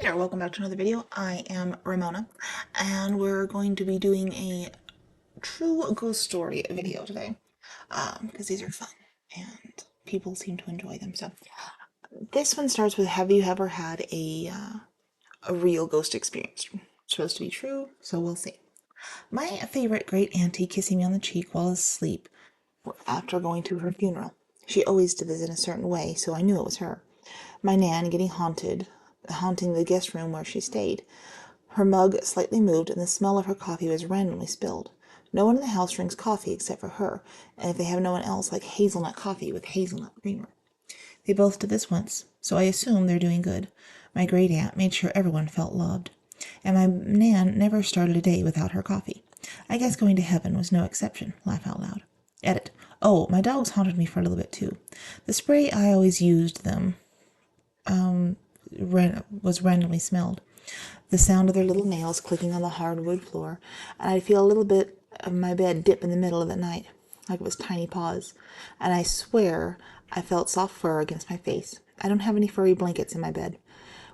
Hey there, welcome back to another video. I am Ramona, and we're going to be doing a true ghost story video today, because these are fun, and people seem to enjoy them. So this one starts with, have you ever had a real ghost experience? It's supposed to be true, so we'll see. My favorite great auntie kissing me on the cheek while asleep after going to her funeral. She always did this in a certain way, so I knew it was her. My nan getting haunting the guest room where she stayed. Her mug slightly moved, and the smell of her coffee was randomly spilled. No one in the house drinks coffee except for her, and if they have no one else, like hazelnut coffee with hazelnut creamer. They both did this once, so I assume they're doing good. My great aunt made sure everyone felt loved, and my nan never started a day without her coffee. I guess going to heaven was no exception. Laugh out loud. Edit. Oh, my dogs haunted me for a little bit too. The spray I always used them was randomly smelled. The sound of their little nails clicking on the hardwood floor, and I'd feel a little bit of my bed dip in the middle of the night, like it was tiny paws, and I swear I felt soft fur against my face. I don't have any furry blankets in my bed.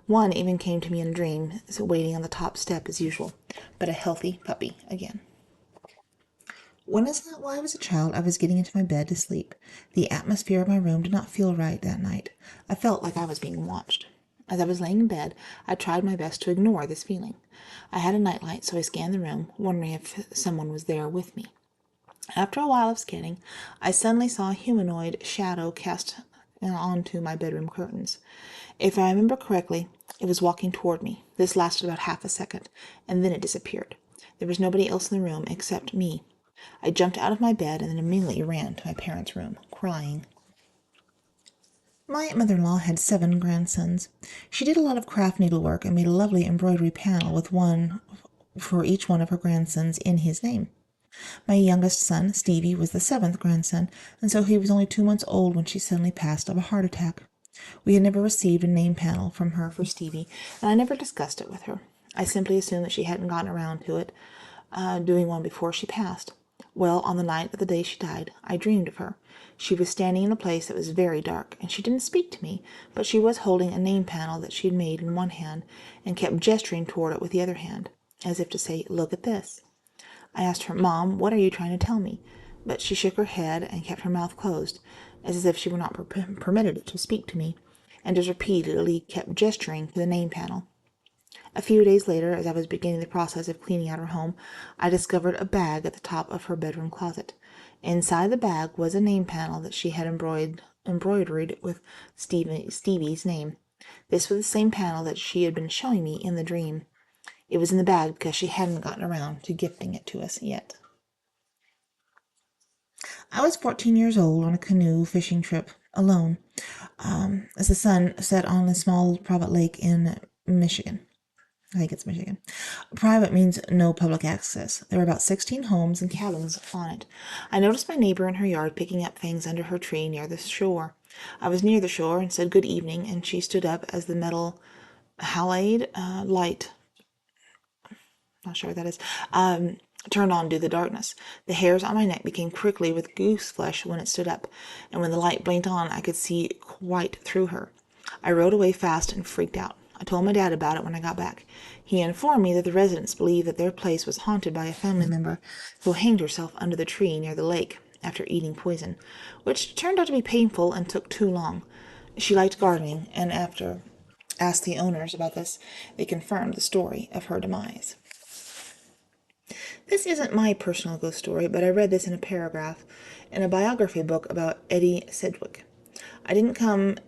One even came to me in a dream, so waiting on the top step as usual, but a healthy puppy again. When I was a child, I was getting into my bed to sleep. The atmosphere of my room did not feel right that night. I felt like I was being watched. As I was laying in bed, I tried my best to ignore this feeling. I had a nightlight, so I scanned the room, wondering if someone was there with me. After a while of scanning, I suddenly saw a humanoid shadow cast onto my bedroom curtains. If I remember correctly, it was walking toward me. This lasted about half a second, and then it disappeared. There was nobody else in the room except me. I jumped out of my bed and then immediately ran to my parents' room, crying. My mother-in-law had 7 grandsons. She did a lot of craft needlework and made a lovely embroidery panel with one for each one of her grandsons in his name. My youngest son, Stevie, was the 7th grandson, and so he was only 2 months old when she suddenly passed of a heart attack. We had never received a name panel from her for Stevie, and I never discussed it with her. I simply assumed that she hadn't gotten around to doing one before she passed. Well, on the night of the day she died, I dreamed of her. She was standing in a place that was very dark, and she didn't speak to me, but she was holding a name panel that she had made in one hand and kept gesturing toward it with the other hand, as if to say, "Look at this." I asked her, "Mom, what are you trying to tell me?" But she shook her head and kept her mouth closed, as if she were not permitted to speak to me, and just repeatedly kept gesturing to the name panel. A few days later, as I was beginning the process of cleaning out her home, I discovered a bag at the top of her bedroom closet. Inside the bag was a name panel that she had embroidered with Stevie's name. This was the same panel that she had been showing me in the dream. It was in the bag because she hadn't gotten around to gifting it to us yet. I was 14 years old on a canoe fishing trip, alone, as the sun set on a small private lake in Michigan. I think it's Michigan. Private means no public access. There were about 16 homes and cabins on it. I noticed my neighbor in her yard picking up things under her tree near the shore. I was near the shore and said good evening, and she stood up as the metal halide light, not sure what that is, turned on due to the darkness. The hairs on my neck became prickly with goose flesh when it stood up, and when the light blinked on, I could see quite through her. I rode away fast and freaked out. I told my dad about it when I got back. He informed me that the residents believed that their place was haunted by a family member who hanged herself under the tree near the lake after eating poison, which turned out to be painful and took too long. She liked gardening, and after asked the owners about this, they confirmed the story of her demise. This isn't my personal ghost story, but I read this in a paragraph in a biography book about Edie Sedgwick. I didn't come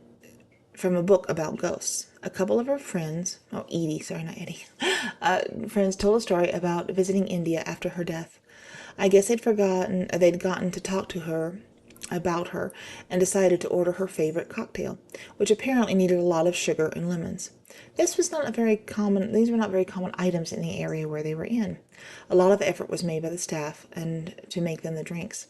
from a book about ghosts. A couple of her friends, oh, Edie, sorry, not Eddie, friends told a story about visiting India after her death. I guess they'd gotten to talk to her about her and decided to order her favorite cocktail, which apparently needed a lot of sugar and lemons. These were not very common items in the area where they were in. A lot of effort was made by the staff and to make them the drinks.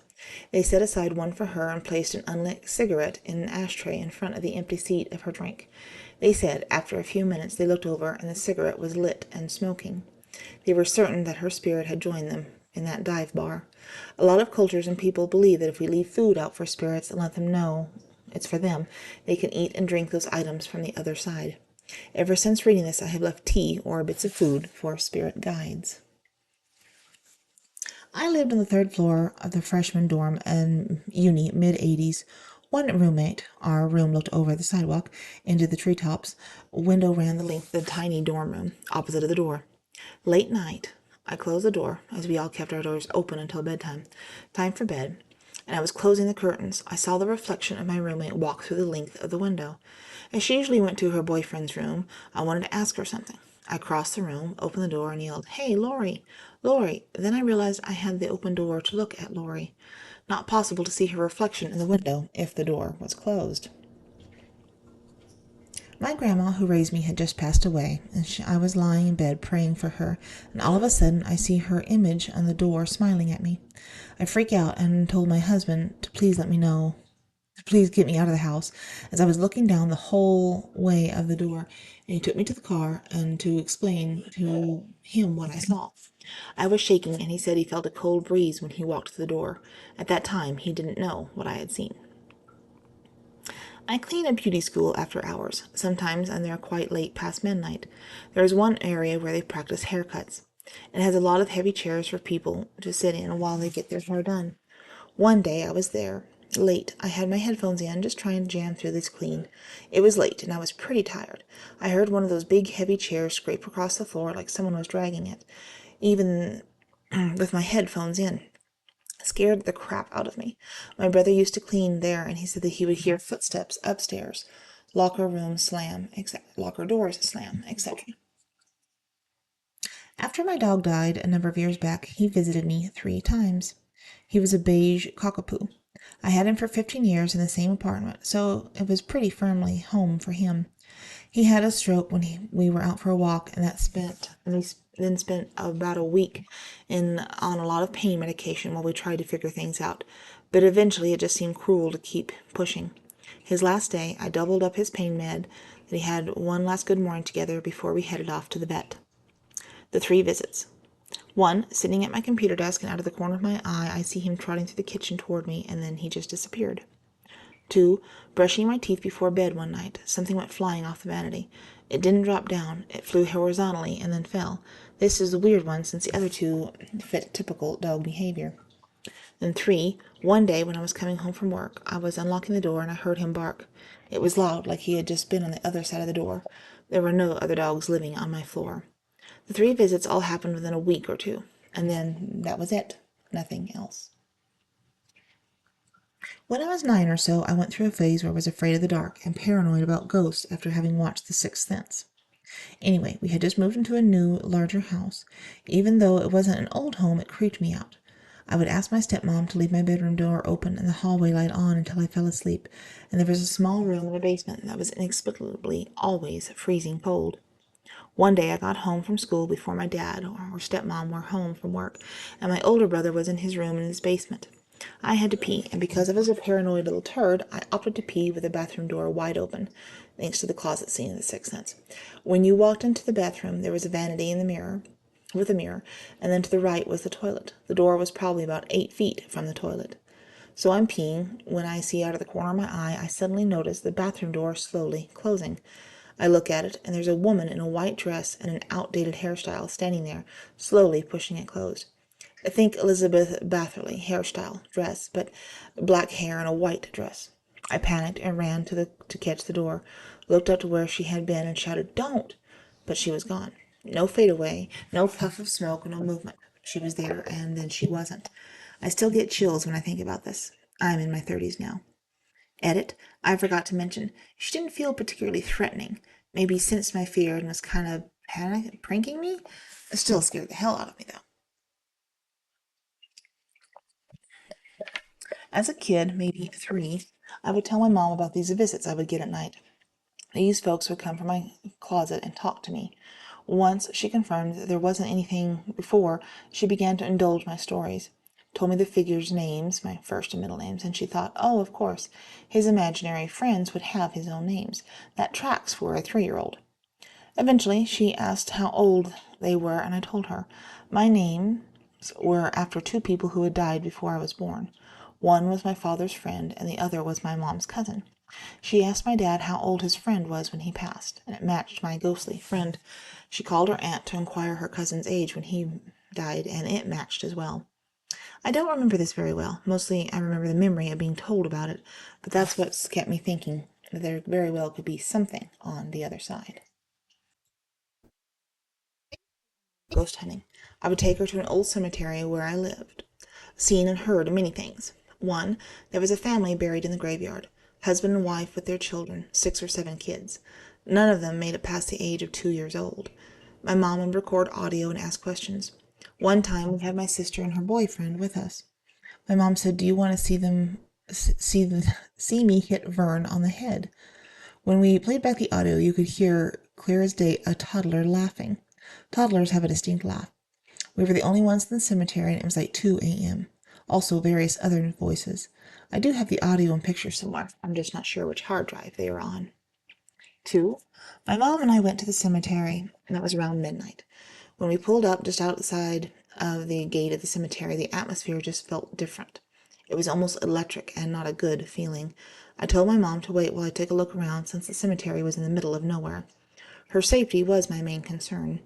They set aside one for her and placed an unlit cigarette in an ashtray in front of the empty seat of her drink. They said, after a few minutes, they looked over and the cigarette was lit and smoking. They were certain that her spirit had joined them in that dive bar. A lot of cultures and people believe that if we leave food out for spirits and let them know it's for them, they can eat and drink those items from the other side. Ever since reading this, I have left tea or bits of food for spirit guides. I lived on the third floor of the freshman dorm in uni, mid-80s. One roommate, our room looked over the sidewalk into the treetops. Window ran the length of the tiny dorm room, opposite of the door. Late night, I closed the door, as we all kept our doors open until bedtime. Time for bed. And I was closing the curtains. I saw the reflection of my roommate walk through the length of the window. As she usually went to her boyfriend's room, I wanted to ask her something. I crossed the room, opened the door, and yelled, "Hey, Lori! Lori!" Then I realized I had the open door to look at Lori. Not possible to see her reflection in the window if the door was closed. My grandma, who raised me, had just passed away, and I was lying in bed praying for her, and all of a sudden I see her image on the door smiling at me. I freak out and told my husband to please let me know, to please get me out of the house, as I was looking down the whole way of the door, and he took me to the car and to explain to him what I saw. I was shaking, and he said he felt a cold breeze when he walked through the door. At that time, he didn't know what I had seen. I clean a beauty school after hours, sometimes, and they're quite late past midnight. There is one area where they practice haircuts. It has a lot of heavy chairs for people to sit in while they get their hair done. One day I was there, late. I had my headphones in, just trying to jam through this clean. It was late, and I was pretty tired. I heard one of those big heavy chairs scrape across the floor like someone was dragging it, even with my headphones in. Scared the crap out of me. My brother used to clean there, and he said that he would hear footsteps upstairs, locker rooms slam, locker doors slam, etc. After my dog died a number of years back, he visited me 3 times. He was a beige cockapoo. I had him for 15 years in the same apartment, so it was pretty firmly home for him. He had a stroke when we were out for a walk, and he then spent about a week on a lot of pain medication while we tried to figure things out. But eventually it just seemed cruel to keep pushing. His last day, I doubled up his pain med, that he had one last good morning together before we headed off to the vet. The 3 visits. 1, sitting at my computer desk, and out of the corner of my eye, I see him trotting through the kitchen toward me, and then he just disappeared. 2, brushing my teeth before bed one night. Something went flying off the vanity. It didn't drop down. It flew horizontally and then fell. This is a weird one, since the other 2 fit typical dog behavior. Then 3, one day when I was coming home from work, I was unlocking the door and I heard him bark. It was loud, like he had just been on the other side of the door. There were no other dogs living on my floor. The 3 visits all happened within a week or 2, and then that was it. Nothing else. When I was 9 or so, I went through a phase where I was afraid of the dark and paranoid about ghosts after having watched The Sixth Sense. Anyway, we had just moved into a new, larger house. Even though it wasn't an old home, it creeped me out. I would ask my stepmom to leave my bedroom door open and the hallway light on until I fell asleep, and there was a small room in the basement that was inexplicably always freezing cold. One day I got home from school before my dad or stepmom were home from work, and my older brother was in his room in his basement. I had to pee, and because I was a paranoid little turd, I opted to pee with the bathroom door wide open, thanks to the closet scene in The Sixth Sense. When you walked into the bathroom, there was a vanity in the mirror, with a mirror, and then to the right was the toilet. The door was probably about 8 feet from the toilet. So I'm peeing when I see out of the corner of my eye, I suddenly notice the bathroom door slowly closing. I look at it, and there's a woman in a white dress and an outdated hairstyle standing there, slowly pushing it closed. I think Elizabeth Bathory hairstyle, dress, but black hair and a white dress. I panicked and ran to catch the door, looked up to where she had been and shouted, "Don't!" But she was gone. No fadeaway, no puff of smoke, no movement. She was there, and then she wasn't. I still get chills when I think about this. I'm in my 30s now. Edit. I forgot to mention, she didn't feel particularly threatening. Maybe sensed my fear and was kind of pranking me. It still scared the hell out of me, though. As a kid, maybe 3, I would tell my mom about these visits I would get at night. These folks would come from my closet and talk to me. Once she confirmed that there wasn't anything before, she began to indulge my stories. Told me the figures' names, my first and middle names, and she thought, oh, of course, his imaginary friends would have his own names. That tracks for a 3-year-old. Eventually, she asked how old they were, and I told her. My names were after 2 people who had died before I was born. One was my father's friend, and the other was my mom's cousin. She asked my dad how old his friend was when he passed, and it matched my ghostly friend. She called her aunt to inquire her cousin's age when he died, and it matched as well. I don't remember this very well. Mostly I remember the memory of being told about it, but that's what's kept me thinking that there very well could be something on the other side. Ghost hunting. I would take her to an old cemetery where I lived. Seen and heard many things. One, there was a family buried in the graveyard. Husband and wife with their children, 6 or 7 kids. None of them made it past the age of 2 years old. My mom would record audio and ask questions. One time we had my sister and her boyfriend with us. My mom said, "Do you want to see me hit Vern on the head?" When we played back the audio, you could hear clear as day a toddler laughing. Toddlers have a distinct laugh. We were the only ones in the cemetery, and it was like 2 a.m. Also, various other voices. I do have the audio and pictures somewhere. I'm just not sure which hard drive they are on. 2. My mom and I went to the cemetery, and that was around midnight. When we pulled up just outside of the gate of the cemetery, the atmosphere just felt different. It was almost electric and not a good feeling. I told my mom to wait while I took a look around since the cemetery was in the middle of nowhere. Her safety was my main concern.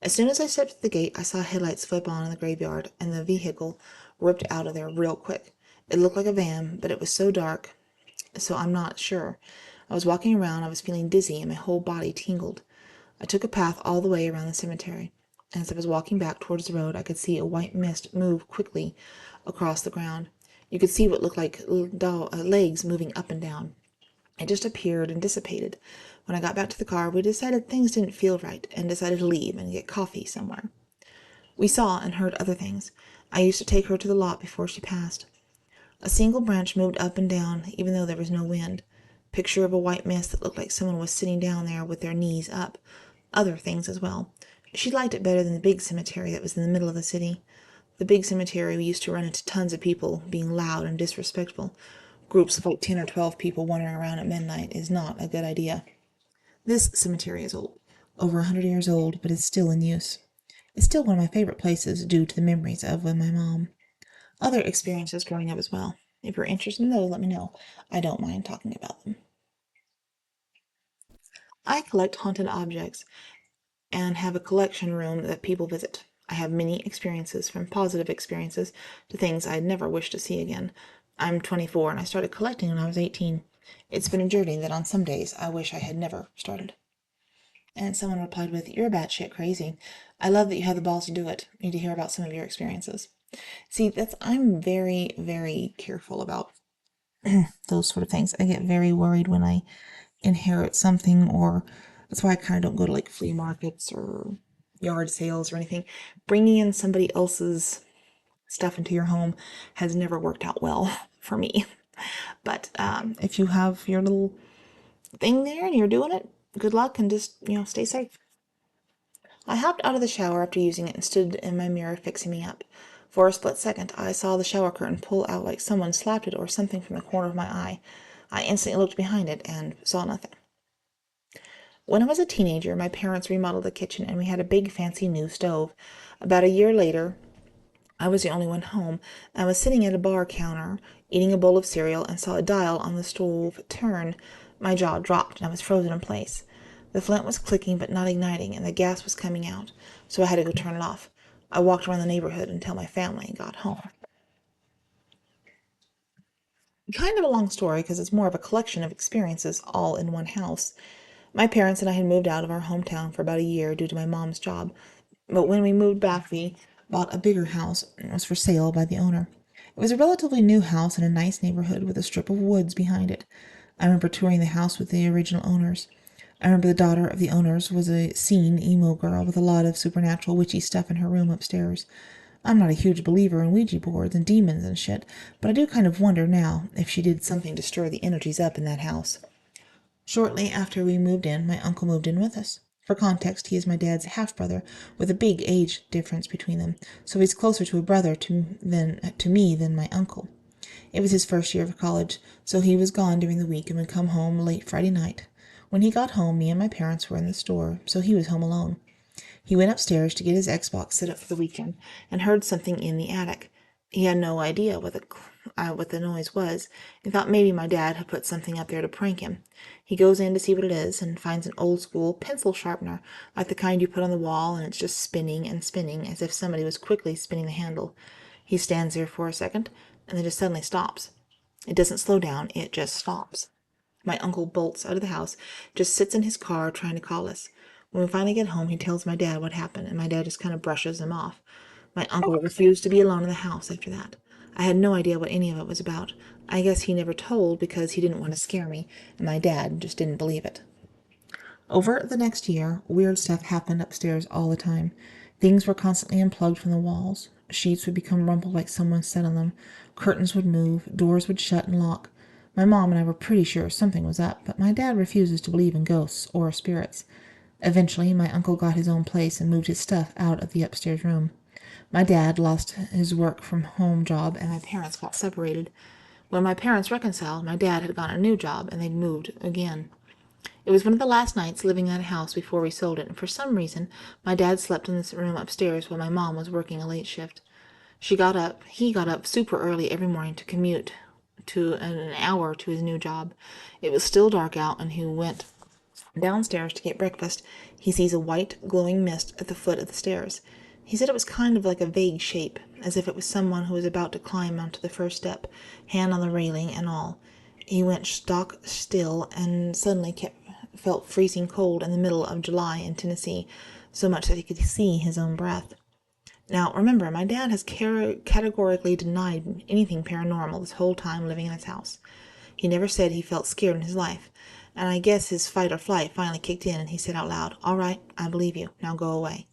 As soon as I stepped through the gate, I saw headlights flip on in the graveyard, and the vehicle ripped out of there real quick. It looked like a van, but it was so dark, so I'm not sure. I was walking around, I was feeling dizzy, and my whole body tingled. I took a path all the way around the cemetery. As I was walking back towards the road, I could see a white mist move quickly across the ground. You could see what looked like legs moving up and down. It just appeared and dissipated. When I got back to the car, we decided things didn't feel right and decided to leave and get coffee somewhere. We saw and heard other things. I used to take her to the lot before she passed. A single branch moved up and down, even though there was no wind. Picture of a white mist that looked like someone was sitting down there with their knees up. Other things as well. She liked it better than the big cemetery that was in the middle of the city. The big cemetery, we used to run into tons of people being loud and disrespectful. Groups of like 10 or 12 people wandering around at midnight is not a good idea. This cemetery is old, over 100 years old, but is still in use. It's still one of my favorite places due to the memories of with my mom. Other experiences growing up as well. If you're interested in those, let me know. I don't mind talking about them. I collect haunted objects and have a collection room that people visit. I have many experiences, from positive experiences to things I'd never wish to see again. I'm 24 and I started collecting when I was 18. It's been a journey that on some days I wish I had never started. And someone replied with, "You're batshit crazy. I love that you have the balls to do it. Need to hear about some of your experiences." See, I'm very, very careful about those sort of things. I get very worried when I inherit something, or that's why I kind of don't go to like flea markets or yard sales or anything. Bringing in somebody else's stuff into your home has never worked out well for me. But if you have your little thing there and you're doing it, good luck and just, stay safe. I hopped out of the shower after using it and stood in my mirror fixing me up. For a split second, I saw the shower curtain pull out like someone slapped it or something from the corner of my eye. I instantly looked behind it and saw nothing. When I was a teenager, my parents remodeled the kitchen and we had a big fancy new stove. About a year later, I was the only one home. I was sitting at a bar counter, eating a bowl of cereal, and saw a dial on the stove turn. My jaw dropped and I was frozen in place. The flint was clicking but not igniting, and the gas was coming out, so I had to go turn it off. I walked around the neighborhood until my family got home. Kind of a long story because it's more of a collection of experiences all in one house. My parents and I had moved out of our hometown for about a year due to my mom's job, but when we moved back, we bought a bigger house and it was for sale by the owner. It was a relatively new house in a nice neighborhood with a strip of woods behind it. I remember touring the house with the original owners. I remember the daughter of the owners was a scene emo girl with a lot of supernatural witchy stuff in her room upstairs. I'm not a huge believer in Ouija boards and demons and shit, but I do kind of wonder now if she did something to stir the energies up in that house. Shortly after we moved in, my uncle moved in with us. For context, he is my dad's half-brother, with a big age difference between them, so he's closer to a brother to me than my uncle. It was his first year of college, so he was gone during the week and would come home late Friday night. When he got home, me and my parents were in the store, so he was home alone. He went upstairs to get his Xbox set up for the weekend and heard something in the attic. He had no idea what the noise was, and thought maybe my dad had put something up there to prank him. He goes in to see what it is and finds an old school pencil sharpener, like the kind you put on the wall, and it's just spinning and spinning as if somebody was quickly spinning the handle. He stands there for a second, and then just suddenly stops. It doesn't slow down, it just stops. My uncle bolts out of the house, just sits in his car trying to call us. When we finally get home, he tells my dad what happened, and my dad just kind of brushes him off. My uncle refused to be alone in the house after that. I had no idea what any of it was about. I guess he never told because he didn't want to scare me, and my dad just didn't believe it. Over the next year, weird stuff happened upstairs all the time. Things were constantly unplugged from the walls. Sheets would become rumpled like someone sat on them. Curtains would move. Doors would shut and lock. My mom and I were pretty sure something was up, but my dad refuses to believe in ghosts or spirits. Eventually, my uncle got his own place and moved his stuff out of the upstairs room. My dad lost his work from home job, and my parents got separated. When my parents reconciled, my dad had gotten a new job, and they'd moved again. It was one of the last nights living in a house before we sold it, and for some reason my dad slept in this room upstairs while my mom was working a late shift. He got up super early every morning to commute to an hour to his new job. It was still dark out, and he went downstairs to get breakfast. He sees a white, glowing mist at the foot of the stairs. He said it was kind of like a vague shape, as if it was someone who was about to climb onto the first step, hand on the railing and all. He went stock still and suddenly felt freezing cold in the middle of July in Tennessee, so much that he could see his own breath. Now, remember, my dad has categorically denied anything paranormal this whole time living in his house. He never said he felt scared in his life, and I guess his fight or flight finally kicked in and he said out loud, "All right, I believe you, now go away."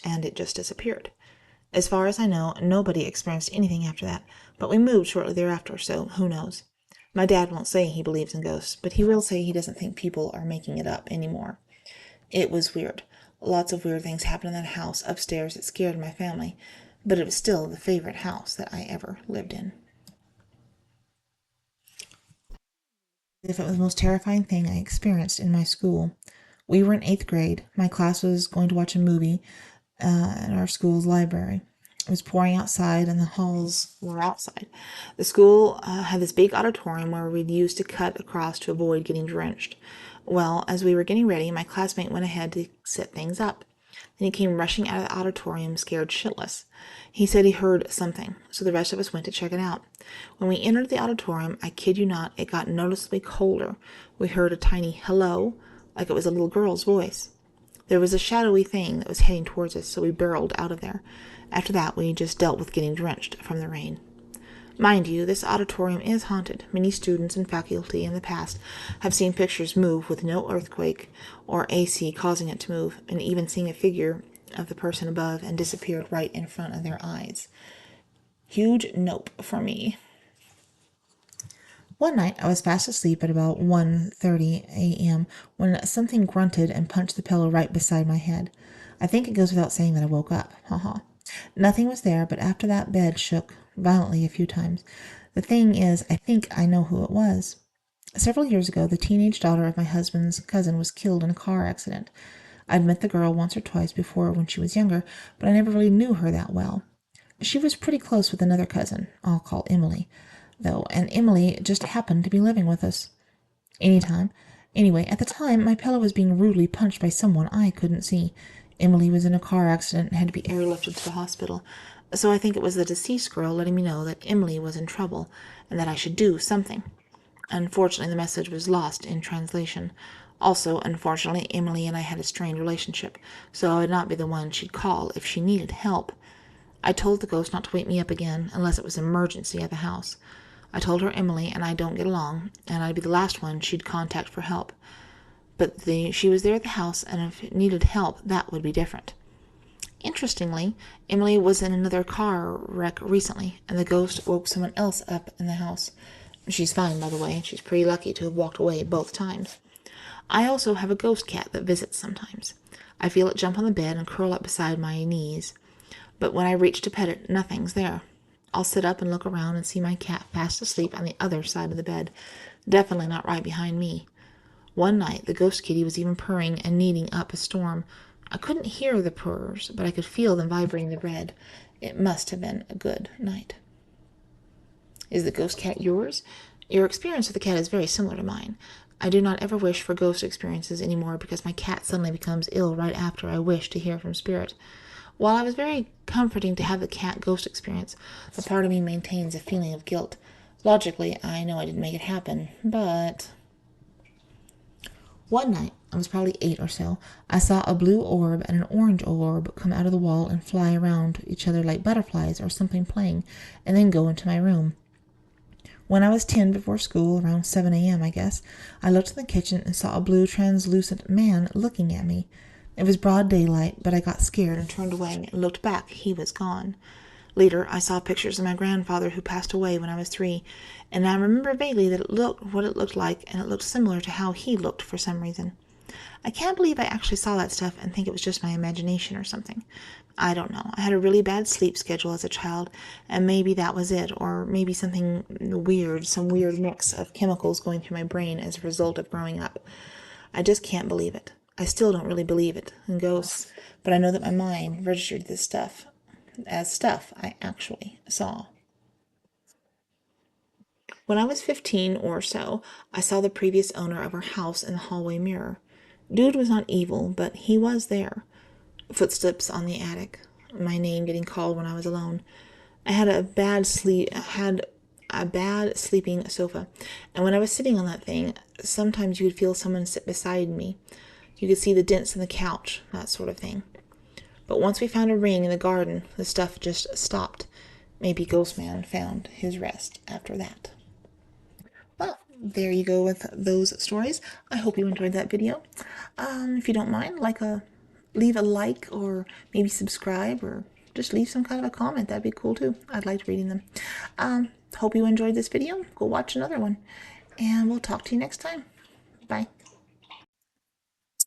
And it just disappeared. As far as I know, nobody experienced anything after that, but we moved shortly thereafter, so who knows. My dad won't say he believes in ghosts, but he will say he doesn't think people are making it up anymore. It was weird. Lots of weird things happened in that house upstairs that scared my family, but it was still the favorite house that I ever lived in. If it was the most terrifying thing I experienced in my school. We were in 8th grade. My class was going to watch a movie at our school's library. It was pouring outside and the halls were outside. The school had this big auditorium where we'd used to cut across to avoid getting drenched. Well, as we were getting ready, my classmate went ahead to set things up. Then he came rushing out of the auditorium, scared shitless. He said he heard something, so the rest of us went to check it out. When we entered the auditorium, I kid you not, it got noticeably colder. We heard a tiny hello, like it was a little girl's voice. There was a shadowy thing that was heading towards us, so we barreled out of there. After that, we just dealt with getting drenched from the rain. Mind you, this auditorium is haunted. Many students and faculty in the past have seen pictures move with no earthquake or AC causing it to move, and even seeing a figure of the person above and disappeared right in front of their eyes. Huge nope for me. One night I was fast asleep at about 1:30 a.m. when something grunted and punched the pillow right beside my head. I think it goes without saying that I woke up. Nothing was there, but after that bed shook violently a few times. The thing is, I think I know who it was. Several years ago, the teenage daughter of my husband's cousin was killed in a car accident. I'd met the girl once or twice before when she was younger, but I never really knew her that well. She was pretty close with another cousin, I'll call Emily, though, and Emily just happened to be living with us. Anyway, at the time, my pillow was being rudely punched by someone I couldn't see. Emily was in a car accident and had to be airlifted to the hospital, so I think it was the deceased girl letting me know that Emily was in trouble and that I should do something. Unfortunately, the message was lost in translation. Also, unfortunately, Emily and I had a strained relationship, so I would not be the one she'd call if she needed help. I told the ghost not to wake me up again unless it was an emergency at the house. I told her Emily and I don't get along, and I'd be the last one she'd contact for help. But she was there at the house, and if it needed help, that would be different. Interestingly, Emily was in another car wreck recently, and the ghost woke someone else up in the house. She's fine, by the way, and she's pretty lucky to have walked away both times. I also have a ghost cat that visits sometimes. I feel it jump on the bed and curl up beside my knees, but when I reach to pet it, nothing's there. I'll sit up and look around and see my cat fast asleep on the other side of the bed, definitely not right behind me. One night, the ghost kitty was even purring and kneading up a storm. I couldn't hear the purrs, but I could feel them vibrating the bed. It must have been a good night. Is the ghost cat yours? Your experience with the cat is very similar to mine. I do not ever wish for ghost experiences anymore because my cat suddenly becomes ill right after I wish to hear from spirit. While it was very comforting to have the cat ghost experience, a part of me maintains a feeling of guilt. Logically, I know I didn't make it happen, but one night, I was probably 8 or so, I saw a blue orb and an orange orb come out of the wall and fly around each other like butterflies or something playing, and then go into my room. When I was 10 before school, around 7 a.m., I guess, I looked in the kitchen and saw a blue translucent man looking at me. It was broad daylight, but I got scared and turned away and looked back. He was gone. Later, I saw pictures of my grandfather who passed away when I was 3, and I remember vaguely that it looked what it looked like, and it looked similar to how he looked for some reason. I can't believe I actually saw that stuff and think it was just my imagination or something. I don't know. I had a really bad sleep schedule as a child, and maybe that was it, or maybe something weird, some weird mix of chemicals going through my brain as a result of growing up. I just can't believe it. I still don't really believe it in ghosts, but I know that my mind registered this stuff as stuff I actually saw. When I was 15 or so, I saw the previous owner of our house in the hallway mirror. Dude was not evil, but he was there. Footsteps on the attic. My name getting called when I was alone. I had a bad sleeping sofa, and when I was sitting on that thing, sometimes you would feel someone sit beside me. You could see the dents in the couch, that sort of thing. But once we found a ring in the garden, the stuff just stopped. Maybe Ghostman found his rest after that. Well, there you go with those stories. I hope you enjoyed that video. If you don't mind, leave a like or maybe subscribe or just leave some kind of a comment. That'd be cool too. I'd like reading them. Hope you enjoyed this video. Go watch another one. And we'll talk to you next time. Bye.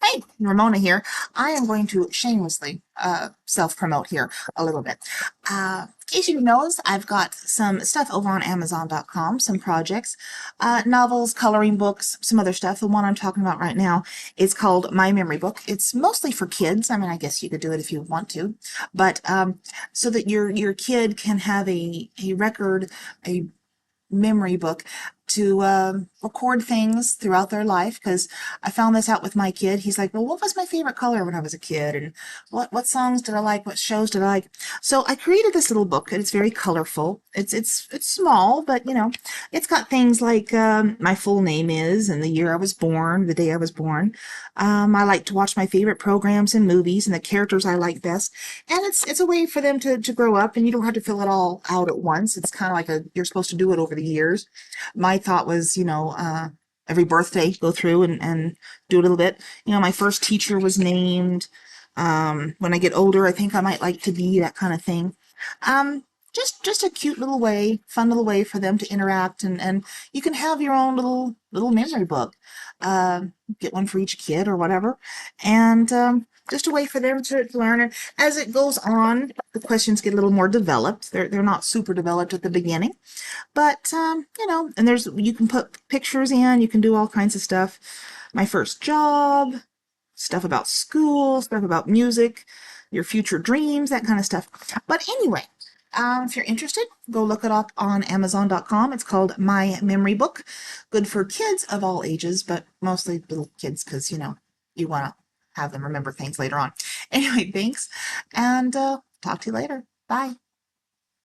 Hey, Ramona here. I am going to shamelessly self-promote here a little bit. In case you knows, I've got some stuff over on Amazon.com, some projects, novels, coloring books, some other stuff. The one I'm talking about right now is called My Memory Book. It's mostly for kids. I mean, I guess you could do it if you want to, but so that your kid can have a record, a memory book to record things throughout their life, because I found this out with my kid. He's like, well, what was my favorite color when I was a kid, and what songs did I like, what shows did I like? So I created this little book, and it's very colorful. It's small, but you know, it's got things like my full name is, and the year I was born, the day I was born. I like to watch my favorite programs and movies and the characters I like best, and it's a way for them to grow up, and you don't have to fill it all out at once. It's kind of like you're supposed to do it over the years. My thought was, every birthday go through and do a little bit. My first teacher was named. When I get older, I think I might like to be that kind of thing. Um, just a cute little way, fun little way for them to interact, and you can have your own little memory book. Get one for each kid or whatever, and just a way for them to learn. And as it goes on, the questions get a little more developed. They're not super developed at the beginning, but and you can put pictures in, you can do all kinds of stuff. My first job, stuff about school, stuff about music, your future dreams, that kind of stuff. But anyway, if you're interested, go look it up on Amazon.com. It's called My Memory Book. Good for kids of all ages, but mostly little kids because, you want to have them remember things later on. Anyway, thanks, and talk to you later. Bye.